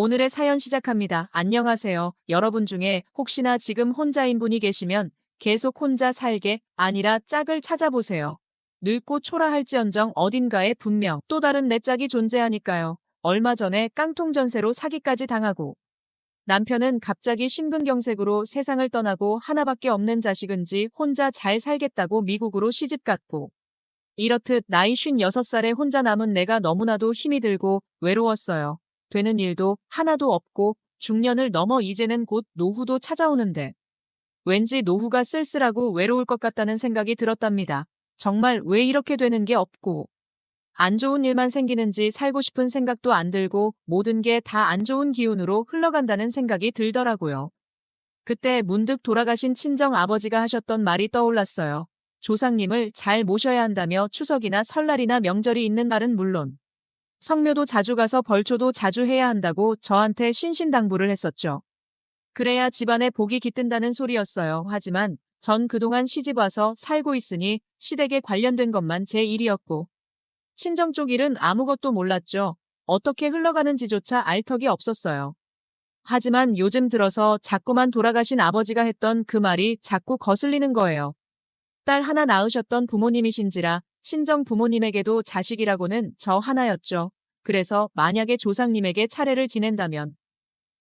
오늘의 사연 시작합니다. 안녕하세요. 여러분 중에 혹시나 지금 혼자인 분이 계시면 계속 혼자 살게 아니라 짝을 찾아보세요. 늙고 초라할지언정 어딘가에 분명 또 다른 내 짝이 존재하니까요. 얼마 전에 깡통 전세로 사기까지 당하고 남편은 갑자기 심근경색으로 세상을 떠나고 하나밖에 없는 자식은지 혼자 잘 살겠다고 미국으로 시집갔고 이렇듯 나이 56살에 혼자 남은 내가 너무나도 힘이 들고 외로웠어요. 되는 일도 하나도 없고 중년을 넘어 이제는 곧 노후도 찾아오는데 왠지 노후가 쓸쓸하고 외로울 것 같다는 생각이 들었답니다. 정말 왜 이렇게 되는 게 없고 안 좋은 일만 생기는지 살고 싶은 생각도 안 들고 모든 게 다 안 좋은 기운으로 흘러간다는 생각이 들더라고요. 그때 문득 돌아가신 친정 아버지가 하셨던 말이 떠올랐어요. 조상님을 잘 모셔야 한다며 추석이나 설날이나 명절이 있는 날은 물론 성묘도 자주 가서 벌초도 자주 해야 한다고 저한테 신신당부를 했었죠. 그래야 집안에 복이 깃든다는 소리였어요. 하지만 전 그동안 시집 와서 살고 있으니 시댁에 관련된 것만 제 일이었고 친정 쪽 일은 아무것도 몰랐죠. 어떻게 흘러가는지조차 알 턱이 없었어요. 하지만 요즘 들어서 자꾸만 돌아가신 아버지가 했던 그 말이 자꾸 거슬리는 거예요. 딸 하나 낳으셨던 부모님이신지라 친정 부모님에게도 자식이라고는 저 하나였죠. 그래서 만약에 조상님에게 차례를 지낸다면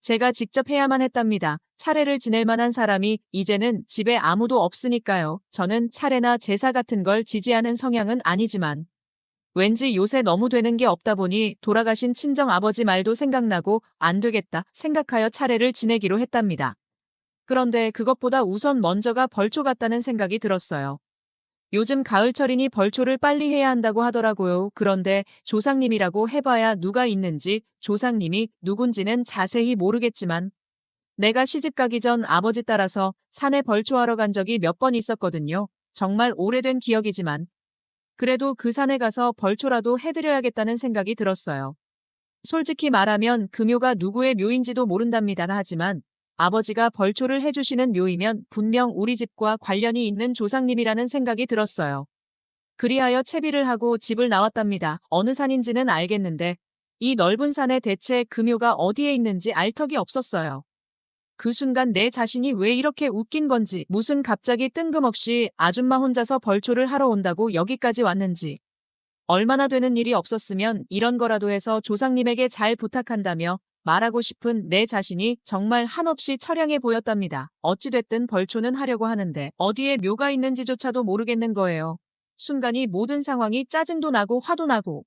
제가 직접 해야만 했답니다. 차례를 지낼 만한 사람이 이제는 집에 아무도 없으니까요. 저는 차례나 제사 같은 걸 지지하는 성향은 아니지만 왠지 요새 너무 되는 게 없다 보니 돌아가신 친정 아버지 말도 생각나고 안 되겠다 생각하여 차례를 지내기로 했답니다. 그런데 그것보다 우선 먼저가 벌초 같다는 생각이 들었어요. 요즘 가을철이니 벌초를 빨리 해야 한다고 하더라고요. 그런데 조상님이라고 해봐야 누가 있는지 조상님이 누군지는 자세히 모르겠지만 내가 시집가기 전 아버지 따라서 산에 벌초하러 간 적이 몇 번 있었거든요. 정말 오래된 기억이지만 그래도 그 산에 가서 벌초라도 해드려야겠다는 생각이 들었어요. 솔직히 말하면 그 묘가 누구의 묘인지도 모른답니다. 하지만 아버지가 벌초를 해주시는 묘이면 분명 우리 집과 관련이 있는 조상님이라는 생각이 들었어요. 그리하여 채비를 하고 집을 나왔답니다. 어느 산인지는 알겠는데 이 넓은 산에 대체 그 묘가 어디에 있는지 알 턱이 없었어요. 그 순간 내 자신이 왜 이렇게 웃긴 건지 무슨 갑자기 뜬금없이 아줌마 혼자서 벌초를 하러 온다고 여기까지 왔는지 얼마나 되는 일이 없었으면 이런 거라도 해서 조상님에게 잘 부탁한다며 말하고 싶은 내 자신이 정말 한없이 처량해 보였답니다. 어찌됐든 벌초는 하려고 하는데 어디에 묘가 있는지조차도 모르겠는 거예요. 순간이 모든 상황이 짜증도 나고 화도 나고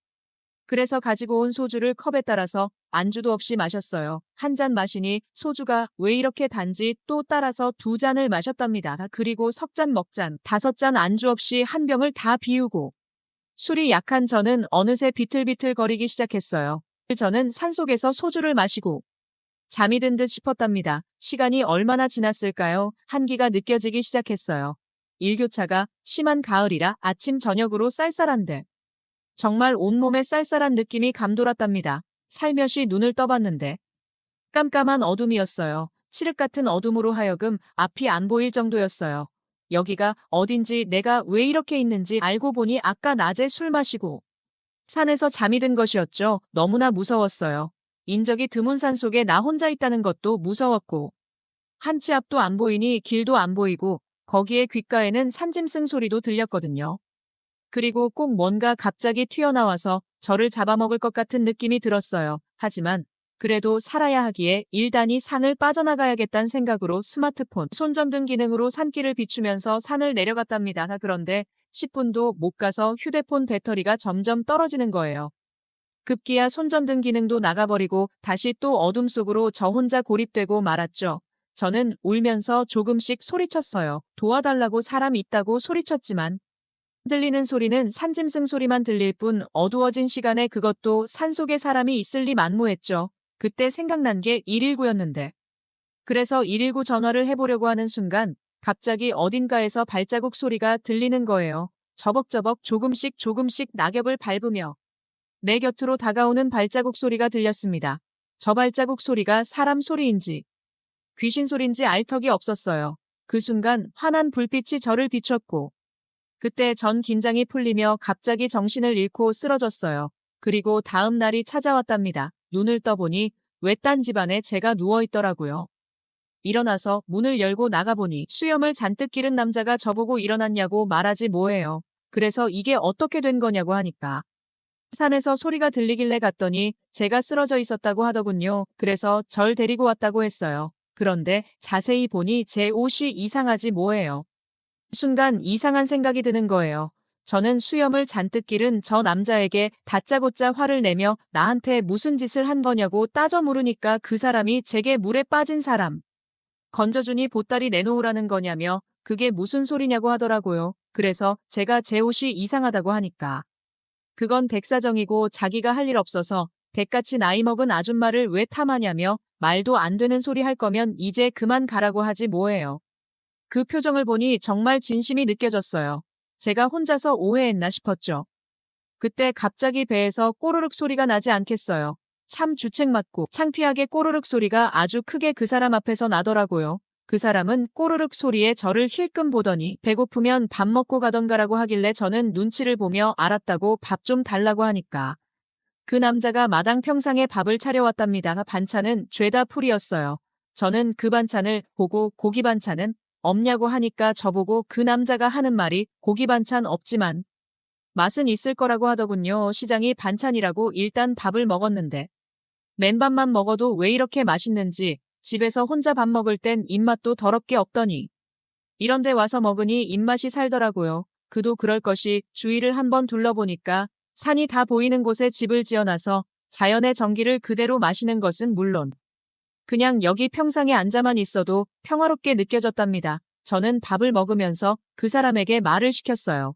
그래서 가지고 온 소주를 컵에 따라서 안주도 없이 마셨어요. 한 잔 마시니 소주가 왜 이렇게 단지 또 따라서 2잔을 마셨답니다. 그리고 석잔 먹잔 5잔 안주 없이 한 병을 다 비우고 술이 약한 저는 어느새 비틀비틀 거리기 시작했어요. 저는 산속에서 소주를 마시고 잠이 든 듯 싶었답니다. 시간이 얼마나 지났을까요? 한기가 느껴지기 시작했어요. 일교차가 심한 가을이라 아침 저녁으로 쌀쌀한데 정말 온몸에 쌀쌀한 느낌이 감돌았답니다. 살며시 눈을 떠봤는데 깜깜한 어둠이었어요. 칠흑 같은 어둠으로 하여금 앞이 안 보일 정도였어요. 여기가 어딘지 내가 왜 이렇게 있는지 알고 보니 아까 낮에 술 마시고 산에서 잠이 든 것이었죠. 너무나 무서웠어요. 인적이 드문 산 속에 나 혼자 있다는 것도 무서웠고 한 치 앞도 안 보이니 길도 안 보이고 거기에 귓가에는 산짐승 소리도 들렸거든요. 그리고 꼭 뭔가 갑자기 튀어나와서 저를 잡아먹을 것 같은 느낌이 들었어요. 하지만 그래도 살아야 하기에 일단이 산을 빠져나가야겠다는 생각으로 스마트폰, 손전등 기능으로 산길을 비추면서 산을 내려갔답니다. 그런데 10분도 못 가서 휴대폰 배터리가 점점 떨어지는 거예요. 급기야 손전등 기능도 나가버리고 다시 또 어둠 속으로 저 혼자 고립되고 말았죠. 저는 울면서 조금씩 소리쳤어요. 도와달라고 사람 있다고 소리쳤지만 들리는 소리는 산짐승 소리만 들릴 뿐 어두워진 시간에 그것도 산속에 사람이 있을 리 만무했죠. 그때 생각난 게 119였는데. 그래서 119 전화를 해보려고 하는 순간 갑자기 어딘가에서 발자국 소리가 들리는 거예요. 저벅저벅 조금씩 조금씩 낙엽을 밟으며 내 곁으로 다가오는 발자국 소리가 들렸습니다. 저 발자국 소리가 사람 소리인지 귀신 소리인지 알 턱이 없었어요. 그 순간 환한 불빛이 저를 비췄고 그때 전 긴장이 풀리며 갑자기 정신을 잃고 쓰러졌어요. 그리고 다음 날이 찾아왔답니다. 눈을 떠보니 외딴 집안에 제가 누워있더라고요. 일어나서 문을 열고 나가보니 수염을 잔뜩 기른 남자가 저보고 일어났냐고 말하지 뭐예요. 그래서 이게 어떻게 된 거냐고 하니까 산에서 소리가 들리길래 갔더니 제가 쓰러져 있었다고 하더군요. 그래서 절 데리고 왔다고 했어요. 그런데 자세히 보니 제 옷이 이상하지 뭐예요. 순간 이상한 생각이 드는 거예요. 저는 수염을 잔뜩 기른 저 남자에게 다짜고짜 화를 내며 나한테 무슨 짓을 한 거냐고 따져 물으니까 그 사람이 제게 물에 빠진 사람 건져주니 보따리 내놓으라는 거냐며 그게 무슨 소리냐고 하더라고요. 그래서 제가 제 옷이 이상하다고 하니까 그건 백사정이고 자기가 할 일 없어서 대같이 나이 먹은 아줌마를 왜 탐하냐며 말도 안 되는 소리 할 거면 이제 그만 가라고 하지 뭐예요. 그 표정을 보니 정말 진심이 느껴졌어요. 제가 혼자서 오해했나 싶었죠. 그때 갑자기 배에서 꼬르륵 소리가 나지 않겠어요. 참 주책맞고 창피하게 꼬르륵 소리가 아주 크게 그 사람 앞에서 나더라고요. 그 사람은 꼬르륵 소리에 저를 힐끔 보더니 배고프면 밥 먹고 가던가라고 하길래 저는 눈치를 보며 알았다고 밥 좀 달라고 하니까 그 남자가 마당 평상에 밥을 차려왔답니다. 반찬은 죄다 풀이었어요. 저는 그 반찬을 보고 고기 반찬은 없냐고 하니까 저보고 그 남자가 하는 말이 고기 반찬 없지만 맛은 있을 거라고 하더군요. 시장이 반찬이라고 일단 밥을 먹었는데 맨밥만 먹어도 왜 이렇게 맛있는지 집에서 혼자 밥 먹을 땐 입맛도 더럽게 없더니 이런데 와서 먹으니 입맛이 살더라고요. 그도 그럴 것이 주위를 한번 둘러보니까 산이 다 보이는 곳에 집을 지어놔서 자연의 정기를 그대로 마시는 것은 물론 그냥 여기 평상에 앉아만 있어도 평화롭게 느껴졌답니다. 저는 밥을 먹으면서 그 사람에게 말을 시켰어요.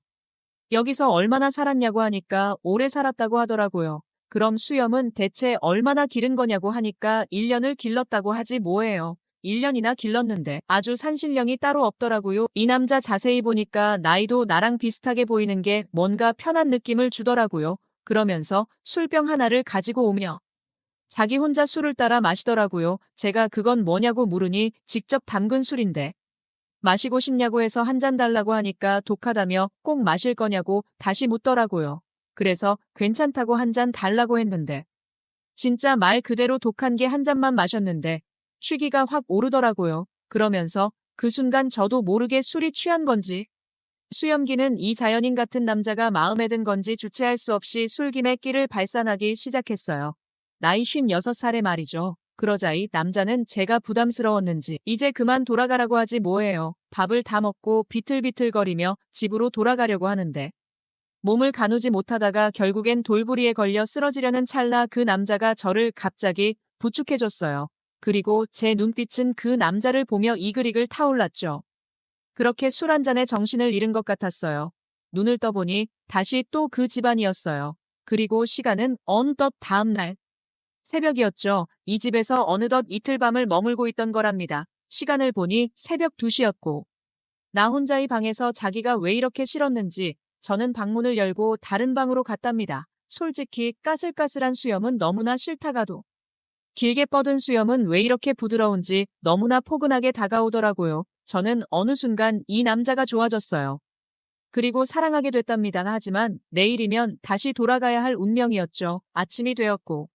여기서 얼마나 살았냐고 하니까 오래 살았다고 하더라고요. 그럼 수염은 대체 얼마나 기른 거냐고 하니까 1년을 길렀다고 하지 뭐예요. 1년이나 길렀는데 아주 산신령이 따로 없더라고요. 이 남자 자세히 보니까 나이도 나랑 비슷하게 보이는 게 뭔가 편한 느낌을 주더라고요. 그러면서 술병 하나를 가지고 오며 자기 혼자 술을 따라 마시더라고요. 제가 그건 뭐냐고 물으니 직접 담근 술인데 마시고 싶냐고 해서 한 잔 달라고 하니까 독하다며 꼭 마실 거냐고 다시 묻더라고요. 그래서 괜찮다고 한 잔 달라고 했는데 진짜 말 그대로 독한 게 한 잔만 마셨는데 취기가 확 오르더라고요. 그러면서 그 순간 저도 모르게 술이 취한 건지 수염기는 이 자연인 같은 남자가 마음에 든 건지 주체할 수 없이 술김에 끼를 발산하기 시작했어요. 나이 56살의 말이죠. 그러자 이 남자는 제가 부담스러웠는지 이제 그만 돌아가라고 하지 뭐예요. 밥을 다 먹고 비틀비틀거리며 집으로 돌아가려고 하는데 몸을 가누지 못하다가 결국엔 돌부리에 걸려 쓰러지려는 찰나 그 남자가 저를 갑자기 부축해줬어요. 그리고 제 눈빛은 그 남자를 보며 이글이글 타올랐죠. 그렇게 술 한 잔에 정신을 잃은 것 같았어요. 눈을 떠보니 다시 또 그 집안이었어요. 그리고 시간은 어느덧 다음 날 새벽이었죠. 이 집에서 어느덧 이틀 밤을 머물고 있던 거랍니다. 시간을 보니 새벽 2시였고 나 혼자의 방에서 자기가 왜 이렇게 싫었는지 저는 방문을 열고 다른 방으로 갔답니다. 솔직히 까슬까슬한 수염은 너무나 싫다가도 길게 뻗은 수염은 왜 이렇게 부드러운지 너무나 포근하게 다가오더라고요. 저는 어느 순간 이 남자가 좋아졌어요. 그리고 사랑하게 됐답니다. 하지만 내일이면 다시 돌아가야 할 운명이었죠. 아침이 되었고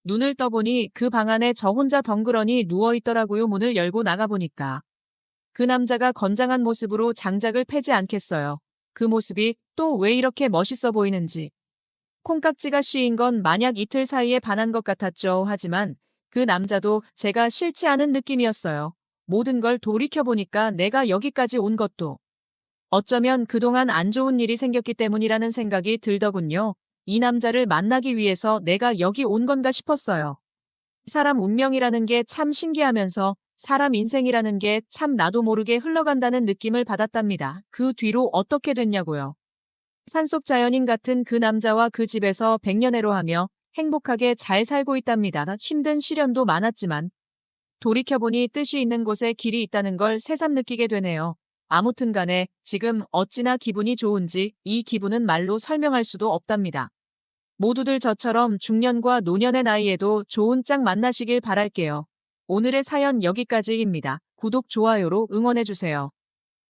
눈을 떠보니 그 방 안에 저 혼자 덩그러니 누워있더라고요. 문을 열고 나가보니까 그 남자가 건장한 모습으로 장작을 패지 않겠어요. 그 모습이 또 왜 이렇게 멋있어 보이는지. 콩깍지가 씌인 건 만약 이틀 사이에 반한 것 같았죠. 하지만 그 남자도 제가 싫지 않은 느낌이었어요. 모든 걸 돌이켜보니까 내가 여기까지 온 것도 어쩌면 그동안 안 좋은 일이 생겼기 때문이라는 생각이 들더군요. 이 남자를 만나기 위해서 내가 여기 온 건가 싶었어요. 사람 운명이라는 게 참 신기하면서 사람 인생이라는 게 참 나도 모르게 흘러간다는 느낌을 받았답니다. 그 뒤로 어떻게 됐냐고요. 산속 자연인 같은 그 남자와 그 집에서 백년해로 하며 행복하게 잘 살고 있답니다. 힘든 시련도 많았지만 돌이켜보니 뜻이 있는 곳에 길이 있다는 걸 새삼 느끼게 되네요. 아무튼 간에 지금 어찌나 기분이 좋은지 이 기분은 말로 설명할 수도 없답니다. 모두들 저처럼 중년과 노년의 나이에도 좋은 짝 만나시길 바랄게요. 오늘의 사연 여기까지입니다. 구독, 좋아요로 응원해주세요.